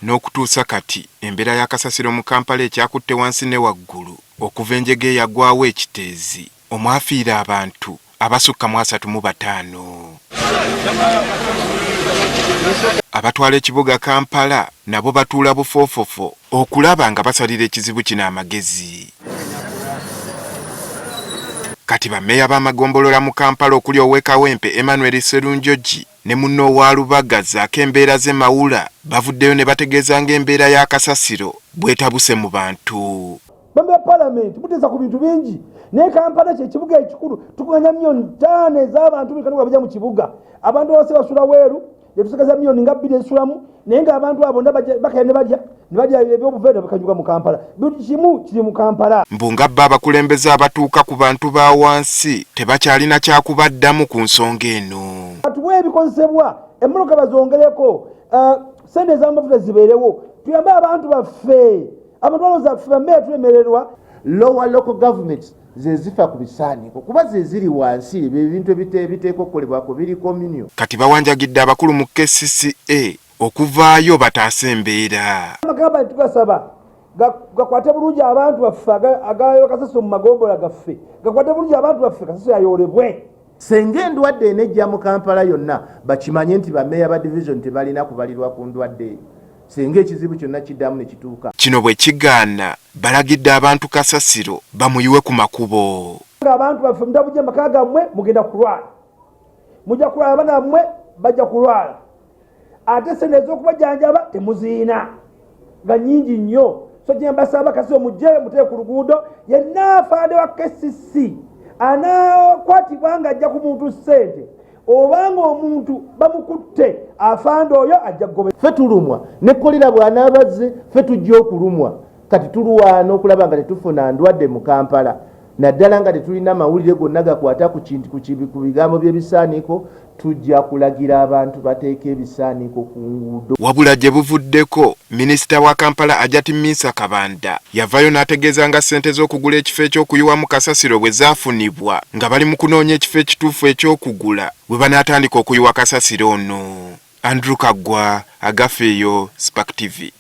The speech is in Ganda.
n'okutuusa kati embeera ya kasasiro mu Kampala ekyakutte wansi ne waggulu okuva enjege yagwawo ekiteezi omwafiira abantu abasukka mu 35. Abatwala ekibuga Kampala nabo batuula bufoofofo okulaba nga basalira ekizibu kino amagezi. Kati bammeeya b'amagombolola mu Kampala okuli Owekawempe Emmanuel Sserunjogi ne munno owa Lubagaza ak'embeera z'e Mawula bavuddeyo ne bategeeza ng'embeera ya kasasiro bwetabuse mu bantu. Bambe Parliament muteza ku bintu bingi ne Kampala kye kibuga ekikulu tukuganya milioni 5 ez'abantu bikanu babajja mu kibuga abantu bose basula weeru yetusagaza milioni nga 2 esulamu naye nga abantu abo bakene badya ebyobuveera bakanyuka mu Kampala buli kimu kiri mu Kampala. Mbunga bba abakulembeze abatuuka ku bantu ba wansi tebakyalina kyakubaddamu ku nsonga eno. Atuwe ebikozesebwa emmoloka bazongereko sente ez'amafuta zibeerewo tuyambe abantu baffe abantu balowooza bammeeya tulemererwa. Lower local governments zezifa ku bisaaniko kuba zeziri wansi ebintu ebiteeka okukolebwako biri communal. Kati bawanjagidde abakulu mu KCCA okuvaayo bataase embeera. Amagamba tugasaba gakwate bulungi abantu baffe agayo kasasiro mu magombola gaffe gakwate bulungi abantu baffe kasasiro yayoolebwe. Senga endwadde enejja mu Kampala yonna bakimanye nti bammeeya ba division tebalina kubalirwa ku ndwadde eyo. Senga ekizibu kyonna kiddamu ne kituuka. Kino bwe kigaana balagidde abantu kasasiro bamuyiwe ku makubo. Abantu baffe mutabujja amaka gammwe mugenda kulwala. Mujja kulwala abaana bammwe bajja kulwala. Ate sente ez'okubajjanjaba temuziina nga nnyingi nnyo. So gye mbasaba kasasiro mujje muteeke ku luguudo yenna afaade wa KCC anaakwatibwa ng'ajja ku muntu ssente obanga omuntu bamukutte afande oyo ajja kugobe. Ffe tulumwa ne kolera bw'anaabazze ffe tujja okulumwa kati tulwana okulaba nga tetufuna ndwadde mu Kampala naddala nga tetulina mawulire gonna gakwata ku bigambo by'ebisaaniiko tujja kulagira abantu bateeka ebisaaniiko ku nguudo. Wabula gye buvuddeko minisita wa Kampala Ajati Misa Kabanda yavayo n'ategeeza nga ssente z'okugula ekifo eky'okuyiwamu kasasiro bwe zaafunibwa nga bali mu kunoonya ekifo ekituufu eky'okugula bwe banaatandika okuyiwa kasasiro ono. Andrew Kaggwa, Agafeeyo, Spark TV.